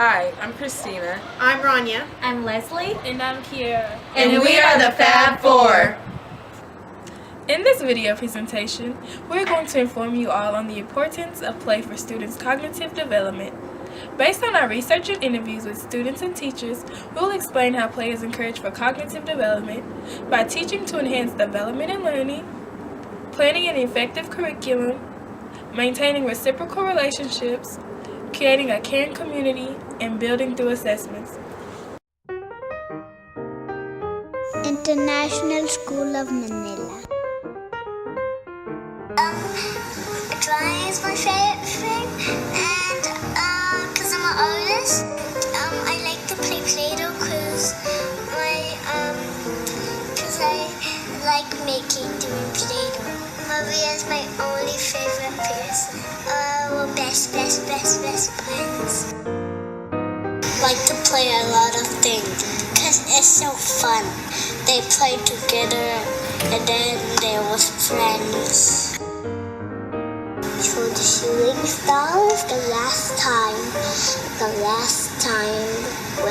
Hi, I'm Christina. I'm Rania. I'm Leslie. And I'm Kiera. And we are the Fab Four. In this video presentation, we're going to inform you all on the importance of play for students' cognitive development. Based on our research and interviews with students and teachers, we will explain how play is encouraged for cognitive development by teaching to enhance development and learning, planning an effective curriculum, maintaining reciprocal relationships, creating a caring community, and building through assessments. International School of Manila. Drawing is my favorite thing, and because I'm an artist, I like to play Play-Doh because I like doing Play-Doh. Maria is my only favorite person. We're best friends. Like to play a lot of things because it's so fun. They play together and then they're with friends. So the shooting star was the last time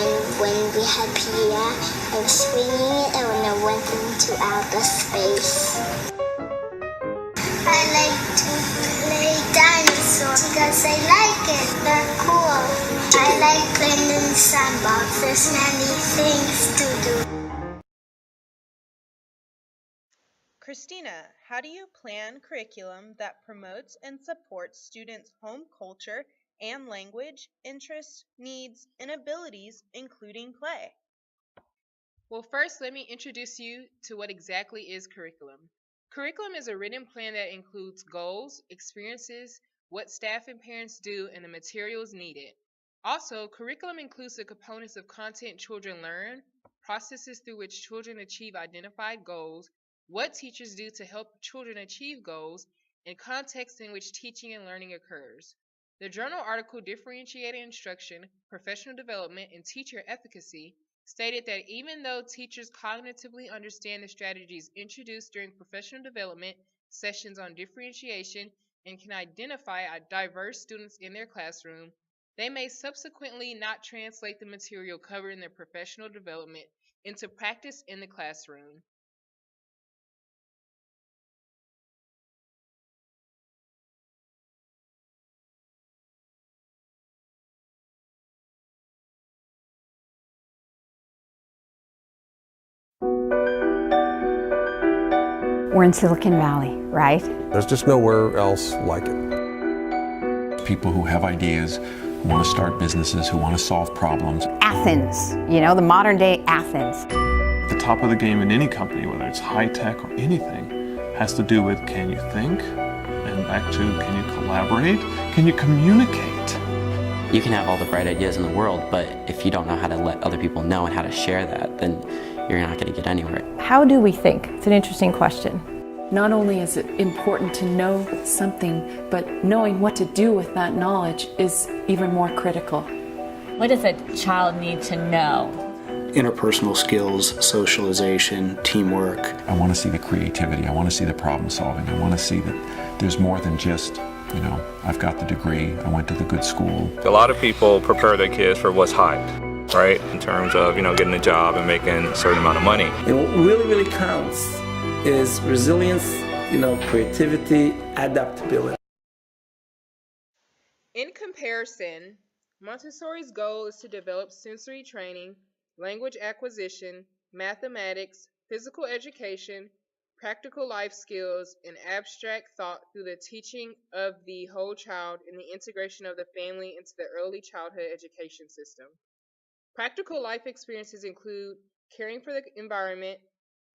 when we had Pia, I was swinging it and when I went into outer space. I like to play dinosaurs because I like it. They're cool. I like playing in the sandbox. There's many things to do. Christina, how do you plan curriculum that promotes and supports students' home culture and language, interests, needs, and abilities, including play? Well, first, let me introduce you to what exactly is curriculum. Curriculum is a written plan that includes goals, experiences, what staff and parents do, and the materials needed. Also, curriculum includes the components of content children learn, processes through which children achieve identified goals, what teachers do to help children achieve goals, and context in which teaching and learning occurs. The journal article Differentiated Instruction, Professional Development, and Teacher Efficacy stated that even though teachers cognitively understand the strategies introduced during professional development sessions on differentiation and can identify diverse students in their classroom, they may subsequently not translate the material covered in their professional development into practice in the classroom. We're in Silicon Valley, right? There's just nowhere else like it. People who have ideas, who want to start businesses, who want to solve problems. Athens, the modern day Athens. The top of the game in any company, whether it's high tech or anything, has to do with can you think? And back to can you collaborate? Can you communicate? You can have all the bright ideas in the world, but if you don't know how to let other people know and how to share that, then you're not going to get anywhere. How do we think? It's an interesting question. Not only is it important to know something, but knowing what to do with that knowledge is even more critical. What does a child need to know? Interpersonal skills, socialization, teamwork. I want to see the creativity. I want to see the problem solving. I want to see that there's more than just, I've got the degree, I went to the good school. A lot of people prepare their kids for what's hyped, right? In terms of, getting a job and making a certain amount of money. And what really counts is resilience, creativity, adaptability. In comparison, Montessori's goal is to develop sensory training, language acquisition, mathematics, physical education, practical life skills, and abstract thought through the teaching of the whole child and the integration of the family into the early childhood education system. Practical life experiences include caring for the environment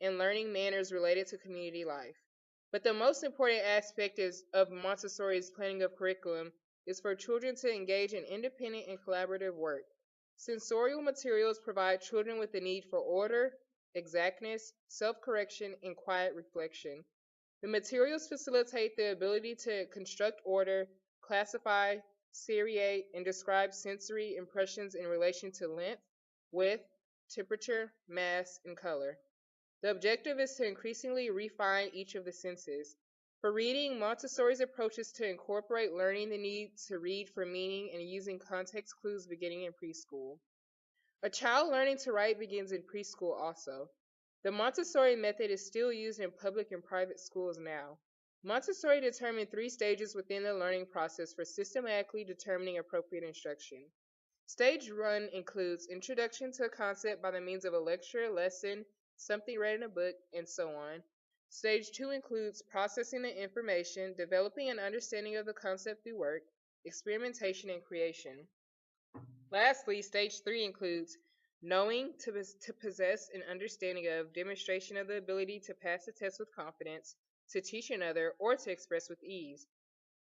and learning manners related to community life. But the most important aspect of Montessori's planning of curriculum is for children to engage in independent and collaborative work. Sensorial materials provide children with the need for order, exactness, self-correction, and quiet reflection. The materials facilitate the ability to construct order, classify, seriate, and describe sensory impressions in relation to length, width, temperature, mass, and color. The objective is to increasingly refine each of the senses. For reading, Montessori's approach is to incorporate learning the need to read for meaning and using context clues beginning in preschool. A child learning to write begins in preschool also. The Montessori method is still used in public and private schools now. Montessori determined 3 stages within the learning process for systematically determining appropriate instruction. Stage 1 includes introduction to a concept by the means of a lecture, lesson, something read in a book, and so on. Stage 2 includes processing the information, developing an understanding of the concept through work, experimentation, and creation. Lastly, stage 3 includes knowing, to possess an understanding of, demonstration of the ability to pass a test with confidence, to teach another, or to express with ease.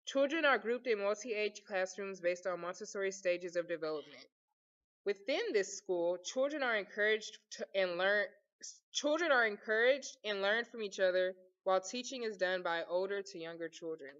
Children are grouped in multi-age classrooms based on Montessori stages of development. Within this school, children are encouraged and learn from each other, while teaching is done by older to younger children.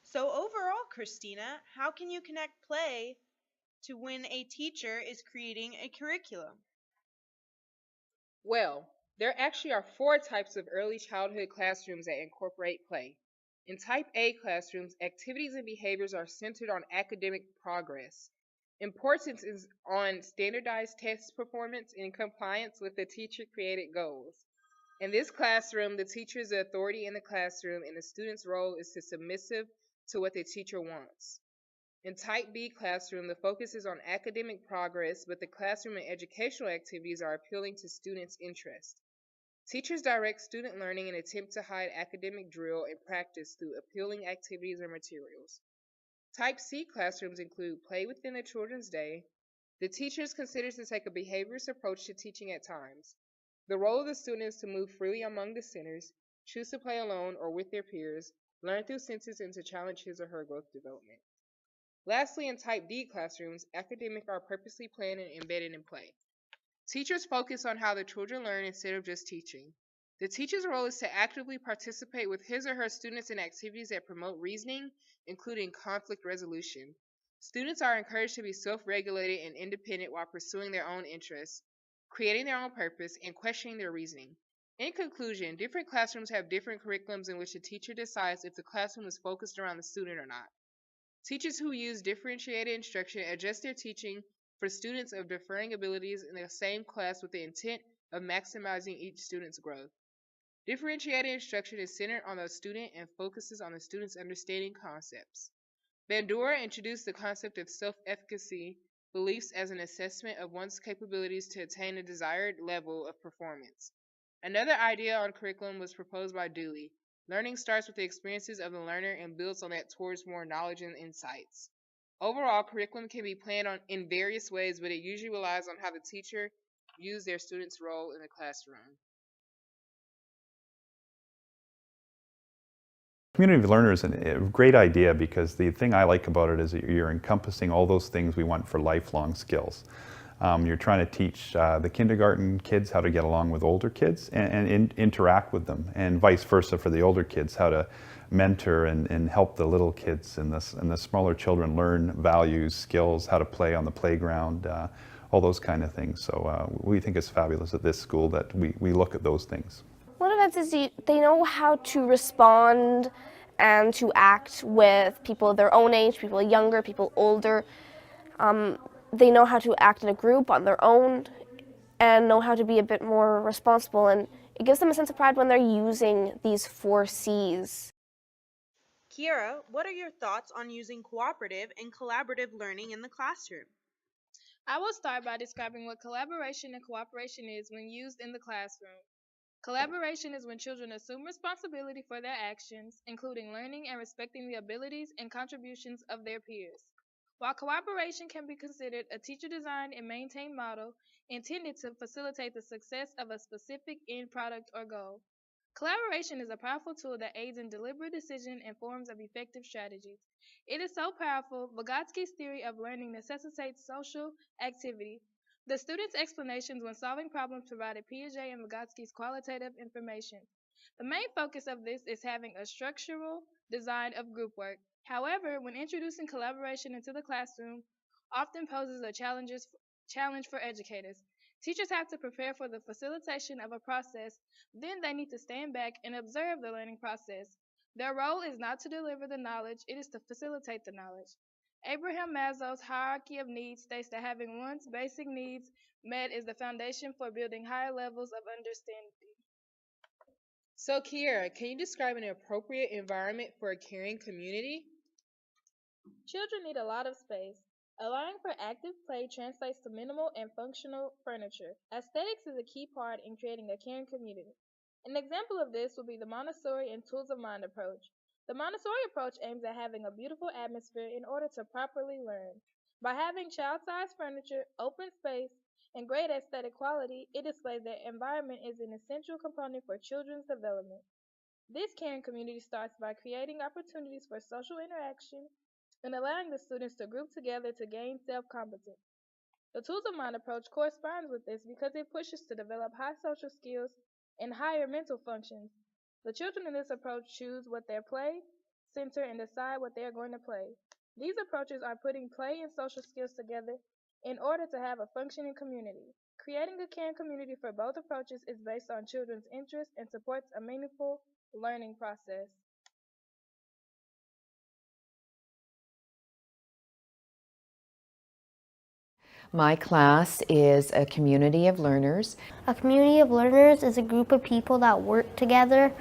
So overall, Christina, how can you connect play to when a teacher is creating a curriculum? Well, there actually are 4 types of early childhood classrooms that incorporate play. In Type A classrooms, activities and behaviors are centered on academic progress. Importance is on standardized test performance in compliance with the teacher-created goals. In this classroom, the teacher is the authority in the classroom, and the student's role is to submissive to what the teacher wants. In Type B classroom, the focus is on academic progress, but the classroom and educational activities are appealing to students' interest. Teachers direct student learning and attempt to hide academic drill and practice through appealing activities or materials. Type C classrooms include play within the children's day. The teacher is considered to take a behaviorist approach to teaching at times. The role of the student is to move freely among the centers, choose to play alone or with their peers, learn through senses, and to challenge his or her growth development. Lastly, in Type D classrooms, academic are purposely planned and embedded in play. Teachers focus on how the children learn instead of just teaching. The teacher's role is to actively participate with his or her students in activities that promote reasoning, including conflict resolution. Students are encouraged to be self-regulated and independent while pursuing their own interests, creating their own purpose, and questioning their reasoning. In conclusion, different classrooms have different curriculums in which the teacher decides if the classroom is focused around the student or not. Teachers who use differentiated instruction adjust their teaching for students of differing abilities in the same class with the intent of maximizing each student's growth. Differentiated instruction is centered on the student and focuses on the student's understanding concepts. Bandura introduced the concept of self-efficacy beliefs as an assessment of one's capabilities to attain a desired level of performance. Another idea on curriculum was proposed by Dooley. Learning starts with the experiences of the learner and builds on that towards more knowledge and insights. Overall, curriculum can be planned in various ways, but it usually relies on how the teacher views their student's role in the classroom. Community of Learners is a great idea because the thing I like about it is that you're encompassing all those things we want for lifelong skills. You're trying to teach the kindergarten kids how to get along with older kids and interact with them, and vice versa for the older kids, how to mentor and help the little kids and the smaller children learn values, skills, how to play on the playground, all those kind of things. So we think it's fabulous at this school that we look at those things. One advantage is they know how to respond and to act with people their own age, people younger, people older. They know how to act in a group on their own and know how to be a bit more responsible, and it gives them a sense of pride when they're using these 4 C's. Kiera, what are your thoughts on using cooperative and collaborative learning in the classroom? I will start by describing what collaboration and cooperation is when used in the classroom. Collaboration is when children assume responsibility for their actions, including learning and respecting the abilities and contributions of their peers. While cooperation can be considered a teacher-designed and maintained model intended to facilitate the success of a specific end product or goal, collaboration is a powerful tool that aids in deliberate decision and forms of effective strategies. It is so powerful, Vygotsky's theory of learning necessitates social activity. The student's explanations when solving problems provided Piaget and Vygotsky's qualitative information. The main focus of this is having a structural design of group work. However, when introducing collaboration into the classroom, often poses a challenge for educators. Teachers have to prepare for the facilitation of a process, then they need to stand back and observe the learning process. Their role is not to deliver the knowledge, it is to facilitate the knowledge. Abraham Maslow's hierarchy of needs states that having one's basic needs met is the foundation for building higher levels of understanding. So, Kiera, can you describe an appropriate environment for a caring community? Children need a lot of space. Allowing for active play translates to minimal and functional furniture. Aesthetics is a key part in creating a caring community. An example of this would be the Montessori and Tools of Mind approach. The Montessori approach aims at having a beautiful atmosphere in order to properly learn. By having child-sized furniture, open space, and great aesthetic quality, it displays that environment is an essential component for children's development. This caring community starts by creating opportunities for social interaction and allowing the students to group together to gain self-competence. The Tools of Mind approach corresponds with this because it pushes to develop high social skills and higher mental functions. The children in this approach choose what their play center and decide what they are going to play. These approaches are putting play and social skills together in order to have a functioning community. Creating a caring community for both approaches is based on children's interests and supports a meaningful learning process. My class is a community of learners. A community of learners is a group of people that work together,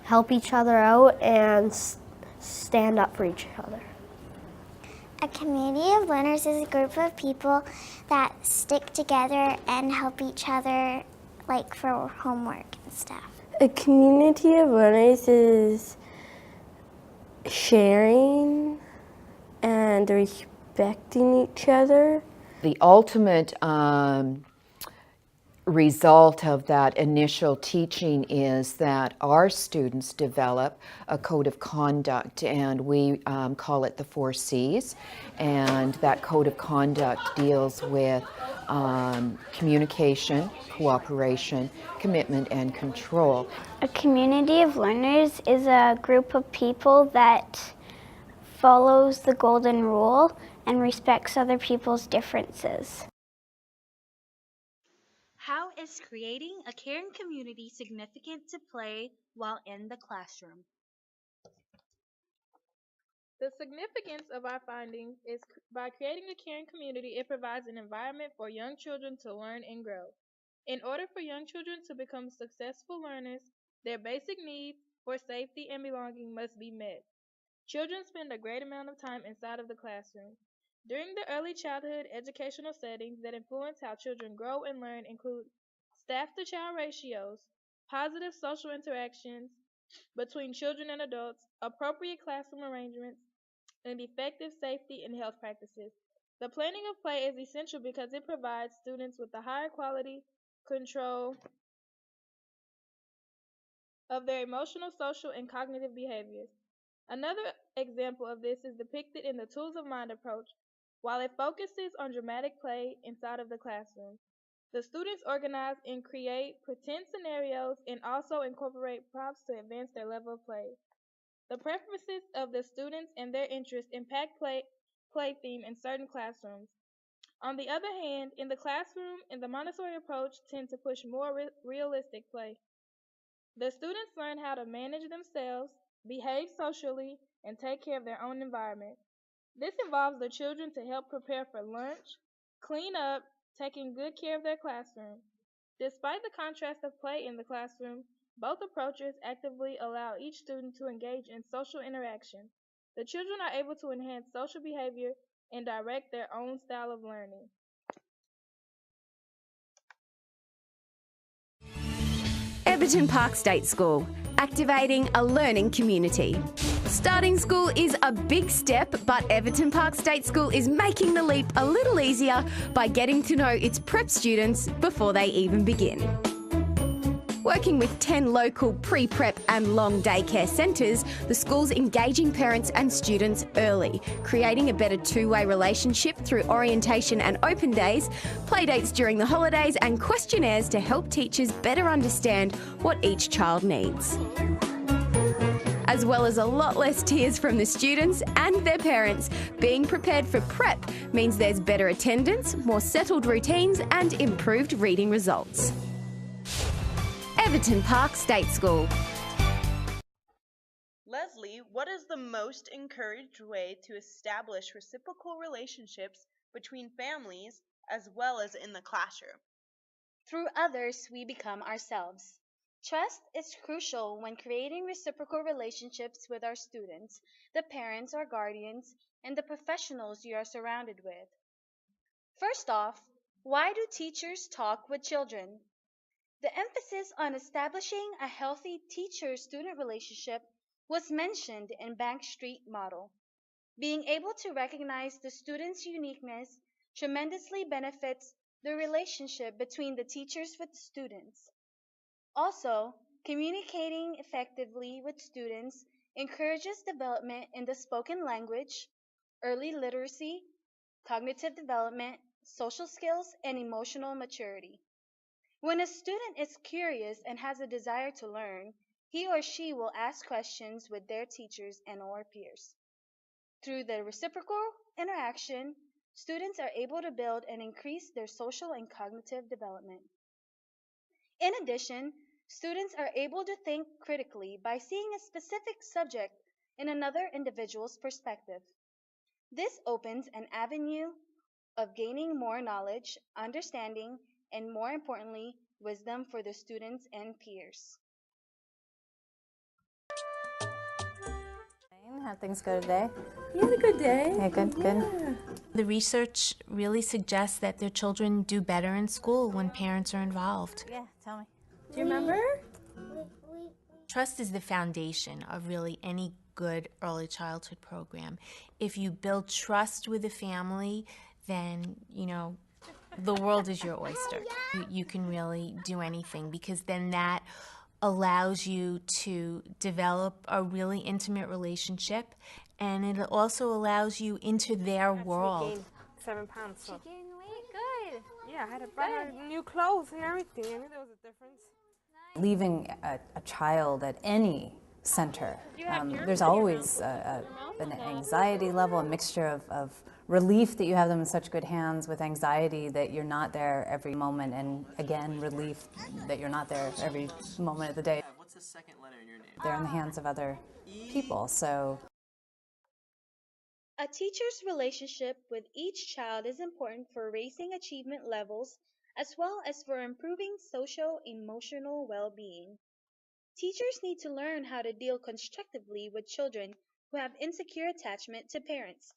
help each other out, and stand up for each other. A community of learners is a group of people that stick together and help each other, like for homework and stuff. A community of learners is sharing and respecting each other. The ultimate result of that initial teaching is that our students develop a code of conduct, and we call it the 4 C's, and that code of conduct deals with communication, cooperation, commitment, and control. A community of learners is a group of people that follows the golden rule and respects other people's differences. How is creating a caring community significant to play while in the classroom? The significance of our findings is by creating a caring community, it provides an environment for young children to learn and grow. In order for young children to become successful learners, their basic needs for safety and belonging must be met. Children spend a great amount of time inside of the classroom. During the early childhood educational settings that influence how children grow and learn include staff-to-child ratios, positive social interactions between children and adults, appropriate classroom arrangements, and effective safety and health practices. The planning of play is essential because it provides students with a higher quality control of their emotional, social, and cognitive behaviors. Another example of this is depicted in the Tools of Mind approach. While it focuses on dramatic play inside of the classroom, the students organize and create pretend scenarios and also incorporate props to advance their level of play. The preferences of the students and their interests impact play theme in certain classrooms. On the other hand, in the classroom, in the Montessori approach tend to push more realistic play. The students learn how to manage themselves, behave socially, and take care of their own environment. This involves the children to help prepare for lunch, clean up, taking good care of their classroom. Despite the contrast of play in the classroom, Both approaches actively allow each student to engage in social interaction. The children are able to enhance social behavior and direct their own style of learning. Everton Park State School, activating a learning community. Starting school is a big step, but Everton Park State School is making the leap a little easier by getting to know its prep students before they even begin. Working with 10 local pre-prep and long daycare centres, the school's engaging parents and students early, creating a better two-way relationship through orientation and open days, playdates during the holidays and questionnaires to help teachers better understand what each child needs. As well as a lot less tears from the students and their parents, being prepared for prep means there's better attendance, more settled routines and improved reading results. Everton Park State School. Leslie, what is the most encouraged way to establish reciprocal relationships between families as well as in the classroom? Through others, we become ourselves. Trust is crucial when creating reciprocal relationships with our students, the parents or guardians, and the professionals you are surrounded with. First off, why do teachers talk with children? The emphasis on establishing a healthy teacher-student relationship was mentioned in Bank Street model. Being able to recognize the student's uniqueness tremendously benefits the relationship between the teachers with the students. Also, communicating effectively with students encourages development in the spoken language, early literacy, cognitive development, social skills, and emotional maturity. When a student is curious and has a desire to learn, he or she will ask questions with their teachers and or peers. Through the reciprocal interaction, students are able to build and increase their social and cognitive development. In addition, students are able to think critically by seeing a specific subject in another individual's perspective. This opens an avenue of gaining more knowledge, understanding, and more importantly, wisdom for the students and peers. How'd things go today? You had a good day. Yeah, good. The research really suggests that their children do better in school when parents are involved. Yeah, tell me. Do you remember? Trust is the foundation of really any good early childhood program. If you build trust with a family, then, the world is your oyster. You can really do anything because then that allows you to develop a really intimate relationship, and it also allows you into their world. Gained 7 pounds. So. She gained weight, good. Yeah, I had to buy her new clothes and everything. I knew there was a difference. Leaving a child at any center, there's always an anxiety level, a mixture of relief that you have them in such good hands with anxiety that you're not there every moment, and again, relief that you're not there every moment of the day. What's the second letter in your name? They're in the hands of other people, so. A teacher's relationship with each child is important for raising achievement levels as well as for improving social-emotional well-being. Teachers need to learn how to deal constructively with children who have insecure attachment to parents.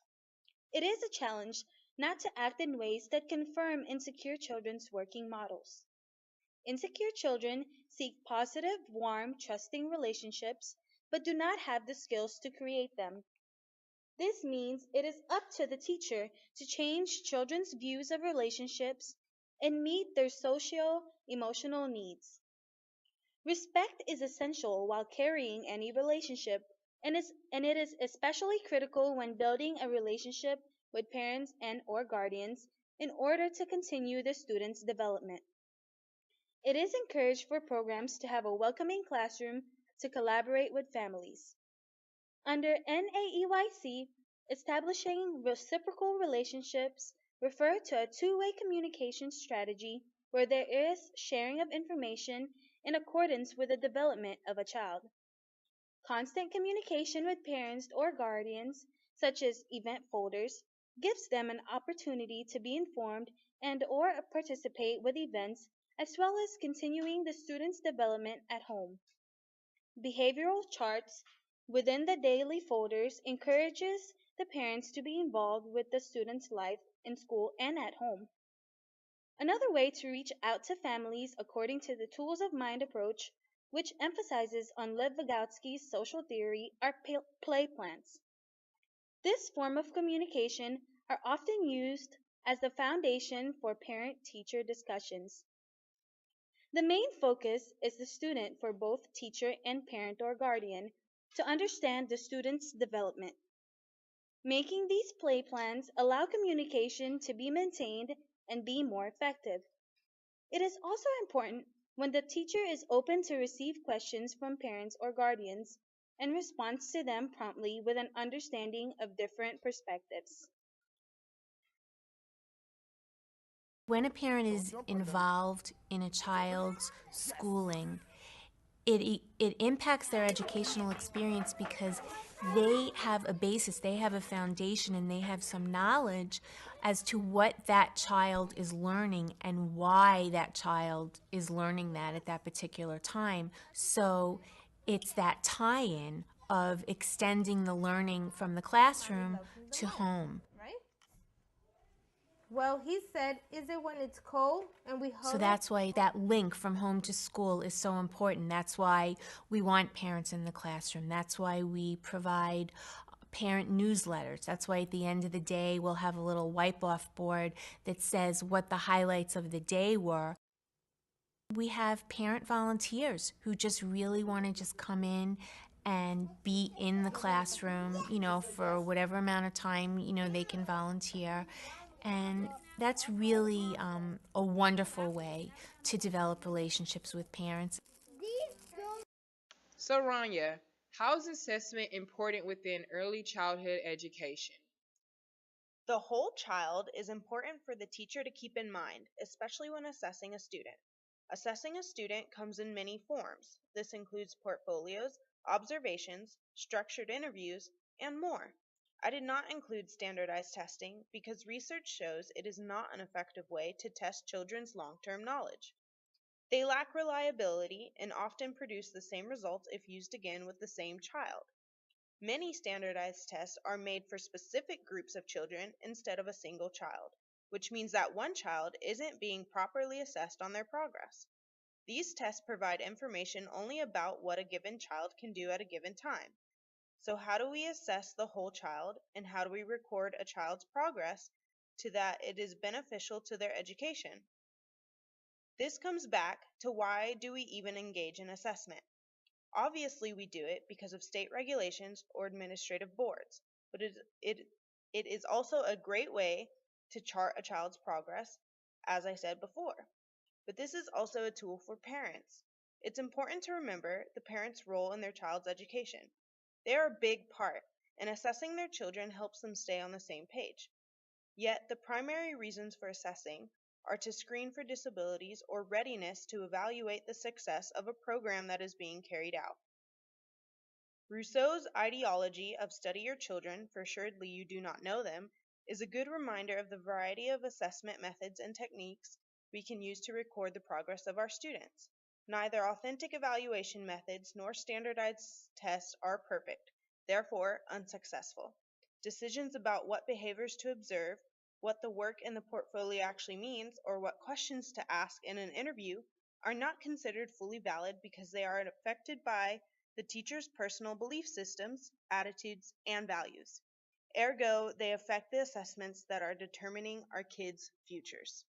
It is a challenge not to act in ways that confirm insecure children's working models. Insecure children seek positive, warm, trusting relationships, but do not have the skills to create them. This means it is up to the teacher to change children's views of relationships and meet their socio-emotional needs. Respect is essential while carrying any relationship, and it is especially critical when building a relationship with parents and or guardians in order to continue the student's development. It is encouraged for programs to have a welcoming classroom to collaborate with families. Under NAEYC, establishing reciprocal relationships refer to a two-way communication strategy where there is sharing of information in accordance with the development of a child. Constant communication with parents or guardians, such as event folders, gives them an opportunity to be informed and or participate with events as well as continuing the student's development at home. Behavioral charts within the daily folders encourages the parents to be involved with the student's life in school and at home. Another way to reach out to families according to the Tools of Mind approach, which emphasizes on Lev Vygotsky's social theory, are play plans. This form of communication are often used as the foundation for parent-teacher discussions. The main focus is the student for both teacher and parent or guardian to understand the student's development. Making these play plans allow communication to be maintained and be more effective. It is also important when the teacher is open to receive questions from parents or guardians and responds to them promptly with an understanding of different perspectives. When a parent is involved in a child's schooling, it impacts their educational experience because they have a basis, they have a foundation, and they have some knowledge as to what that child is learning and why that child is learning that at that particular time. So it's that tie-in of extending the learning from the classroom to home. Well, he said, is it when it's cold and we hold So that's why that link from home to school is so important. That's why we want parents in the classroom. That's why we provide parent newsletters. That's why at the end of the day we'll have a little wipe-off board that says what the highlights of the day were. We have parent volunteers who just really want to just come in and be in the classroom, you know, for whatever amount of time, you know, they can volunteer. And that's really a wonderful way to develop relationships with parents. So Rania, how is assessment important within early childhood education? The whole child is important for the teacher to keep in mind, especially when assessing a student. Assessing a student comes in many forms. This includes portfolios, observations, structured interviews, and more. I did not include standardized testing because research shows it is not an effective way to test children's long-term knowledge. They lack reliability and often produce the same results if used again with the same child. Many standardized tests are made for specific groups of children instead of a single child, which means that one child isn't being properly assessed on their progress. These tests provide information only about what a given child can do at a given time. So how do we assess the whole child, and how do we record a child's progress to that it is beneficial to their education? This comes back to why do we even engage in assessment? Obviously we do it because of state regulations or administrative boards, but it is also a great way to chart a child's progress, as I said before. But this is also a tool for parents. It's important to remember the parents' role in their child's education. They are a big part, and assessing their children helps them stay on the same page. Yet, the primary reasons for assessing are to screen for disabilities or readiness to evaluate the success of a program that is being carried out. Rousseau's ideology of study your children, for assuredly you do not know them, is a good reminder of the variety of assessment methods and techniques we can use to record the progress of our students. Neither authentic evaluation methods nor standardized tests are perfect, therefore unsuccessful. Decisions about what behaviors to observe, what the work in the portfolio actually means, or what questions to ask in an interview are not considered fully valid because they are affected by the teacher's personal belief systems, attitudes, and values. Ergo, they affect the assessments that are determining our kids' futures.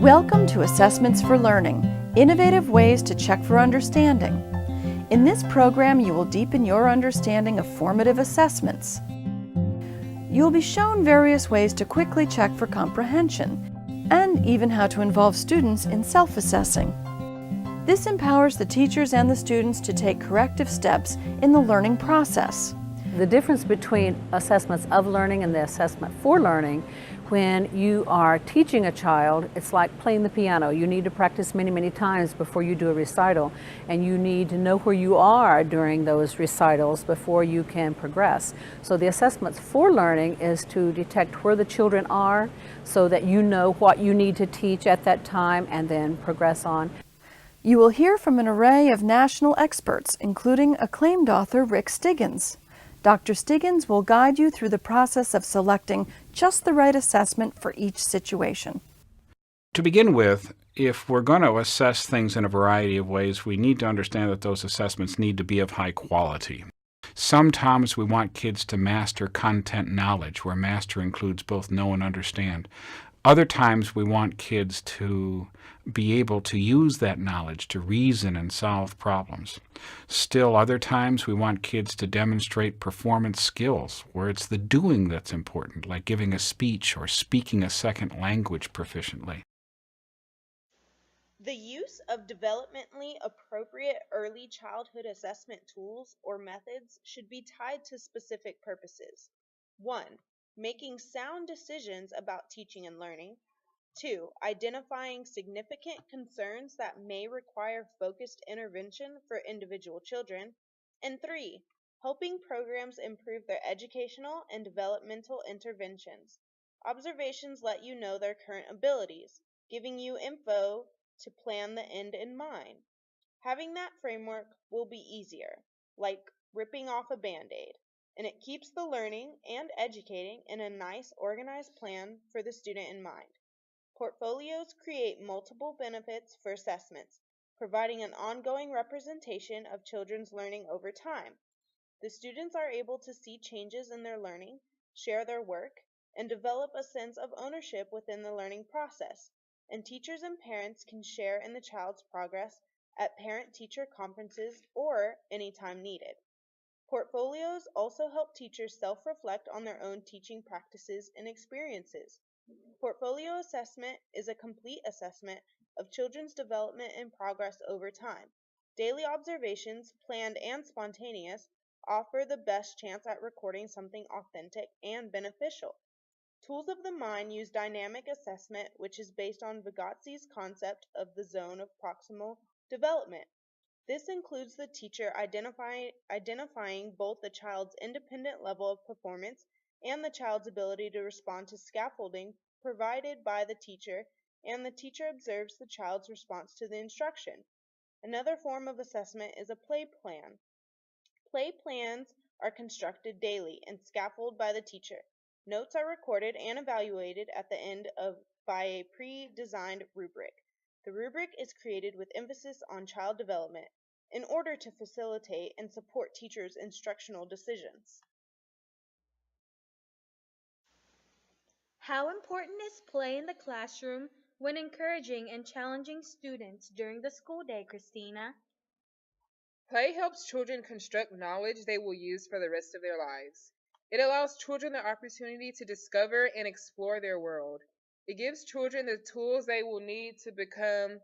Welcome to Assessments for Learning, innovative ways to check for understanding. In this program, you will deepen your understanding of formative assessments. You will be shown various ways to quickly check for comprehension, and even how to involve students in self-assessing. This empowers the teachers and the students to take corrective steps in the learning process. The difference between assessments of learning and the assessment for learning When you are teaching a child, it's like playing the piano. You need to practice many, many times before you do a recital, and you need to know where you are during those recitals before you can progress. So the assessments for learning is to detect where the children are so that you know what you need to teach at that time and then progress on. You will hear from an array of national experts, including acclaimed author Rick Stiggins. Dr. Stiggins will guide you through the process of selecting just the right assessment for each situation. To begin with, if we're going to assess things in a variety of ways, we need to understand that those assessments need to be of high quality. Sometimes we want kids to master content knowledge, where master includes both know and understand. Other times we want kids to be able to use that knowledge to reason and solve problems. Still, other times we want kids to demonstrate performance skills, where it's the doing that's important, like giving a speech or speaking a second language proficiently. The use of developmentally appropriate early childhood assessment tools or methods should be tied to specific purposes. 1. Making sound decisions about teaching and learning. 2. Identifying significant concerns that may require focused intervention for individual children. And 3. Helping programs improve their educational and developmental interventions. Observations let you know their current abilities, giving you info to plan the end in mind. Having that framework will be easier, like ripping off a Band-Aid, and it keeps the learning and educating in a nice, organized plan for the student in mind. Portfolios create multiple benefits for assessments, providing an ongoing representation of children's learning over time. The students are able to see changes in their learning, share their work, and develop a sense of ownership within the learning process, and teachers and parents can share in the child's progress at parent-teacher conferences or anytime needed. Portfolios also help teachers self-reflect on their own teaching practices and experiences. Portfolio assessment is a complete assessment of children's development and progress over time. Daily observations, planned and spontaneous, offer the best chance at recording something authentic and beneficial. Tools of the mind use dynamic assessment, which is based on Vygotski's concept of the zone of proximal development. This includes the teacher identifying both the child's independent level of performance and the child's ability to respond to scaffolding provided by the teacher, and the teacher observes the child's response to the instruction. Another form of assessment is a play plan. Play plans are constructed daily and scaffolded by the teacher. Notes are recorded and evaluated at the end by a pre-designed rubric. The rubric is created with emphasis on child development in order to facilitate and support teachers' instructional decisions. How important is play in the classroom when encouraging and challenging students during the school day, Christina? Play helps children construct knowledge they will use for the rest of their lives. It allows children the opportunity to discover and explore their world. It gives children the tools they will need to become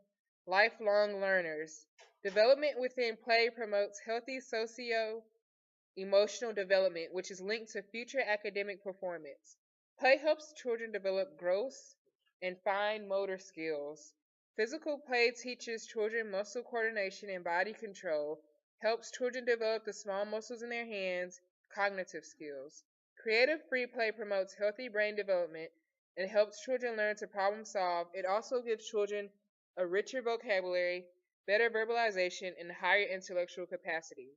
lifelong learners. Development within play promotes healthy socio-emotional development, which is linked to future academic performance. Play helps children develop gross and fine motor skills. Physical play teaches children muscle coordination and body control, helps children develop the small muscles in their hands, cognitive skills. Creative free play promotes healthy brain development and helps children learn to problem solve. It also gives children a richer vocabulary, better verbalization, and higher intellectual capacity.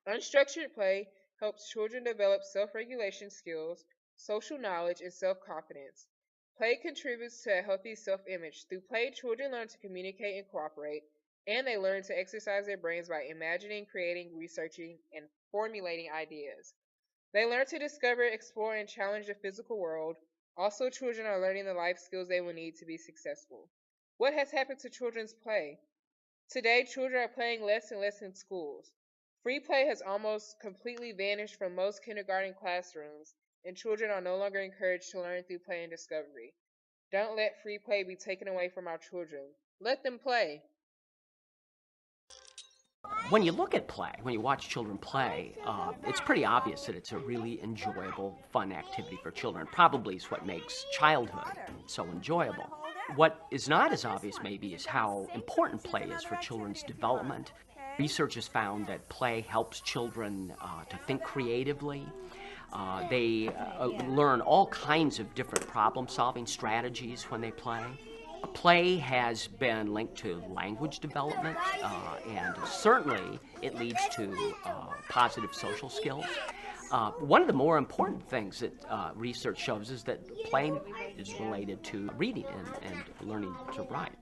Unstructured play helps children develop self-regulation skills, social knowledge, and self-confidence. Play contributes to a healthy self-image. Through play, children learn to communicate and cooperate, and they learn to exercise their brains by imagining, creating, researching, and formulating ideas. They learn to discover, explore, and challenge the physical world. Also, children are learning the life skills they will need to be successful. What has happened to children's play? Today, children are playing less and less in schools. Free play has almost completely vanished from most kindergarten classrooms, and children are no longer encouraged to learn through play and discovery. Don't let free play be taken away from our children. Let them play. When you look at play, when you watch children play, it's pretty obvious that it's a really enjoyable, fun activity for children. Probably is what makes childhood so enjoyable. What is not as obvious maybe is how important play is for children's development. Research has found that play helps children to think creatively. They learn all kinds of different problem-solving strategies when they play. Play has been linked to language development, and certainly it leads to positive social skills. One of the more important things that research shows is that play is related to reading and learning to write.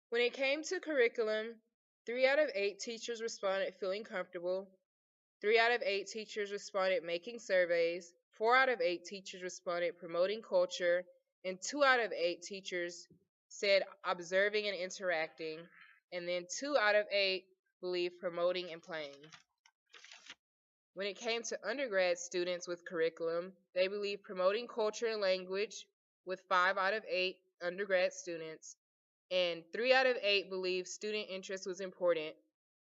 When it came to curriculum, 3 out of 8 teachers responded feeling comfortable. 3 out of 8 teachers responded making surveys. 4 out of 8 teachers responded promoting culture. And 2 out of 8 teachers said observing and interacting. And then 2 out of 8 believed promoting and playing. When it came to undergrad students with curriculum, they believed promoting culture and language with 5 out of 8 undergrad students. And 3 out of 8 believed student interest was important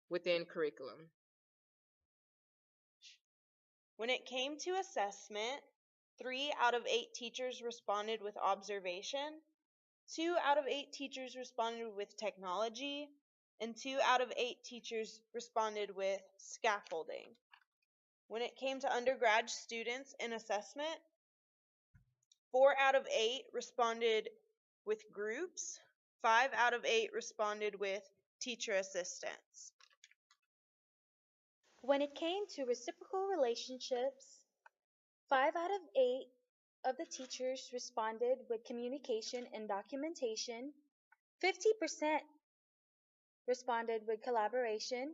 within curriculum. When it came to assessment, 3 out of 8 teachers responded with observation, 2 out of 8 teachers responded with technology, and 2 out of 8 teachers responded with scaffolding. When it came to undergrad students in assessment, 4 out of 8 responded with groups, 5 out of 8 responded with teacher assistants. When it came to reciprocal relationships, 5 out of 8 of the teachers responded with communication and documentation, 50% responded with collaboration,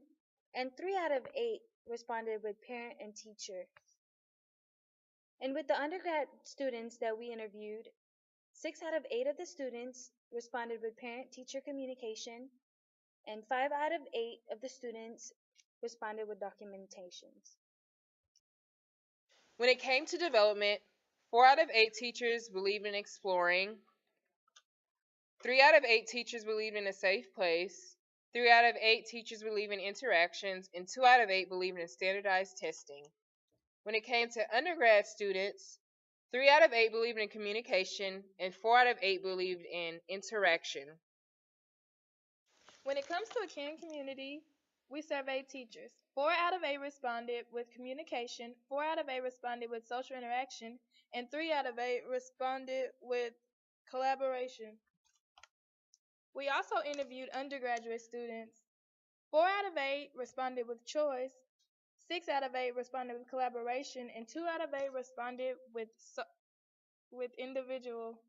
and 3 out of 8 responded with parent and teacher. And with the undergrad students that we interviewed, 6 out of 8 of the students responded with parent-teacher communication, and 5 out of 8 of the students responded with documentations. When it came to development, 4 out of 8 teachers believed in exploring. 3 out of 8 teachers believed in a safe place. 3 out of 8 teachers believe in interactions, and 2 out of 8 believe in standardized testing. When it came to undergrad students, 3 out of 8 believed in communication, and 4 out of 8 believed in interaction. When it comes to a caring community, we surveyed teachers. 4 out of 8 responded with communication, 4 out of 8 responded with social interaction, and 3 out of 8 responded with collaboration. We also interviewed undergraduate students. 4 out of 8 responded with choice, 6 out of 8 responded with collaboration, and 2 out of 8 responded with individual.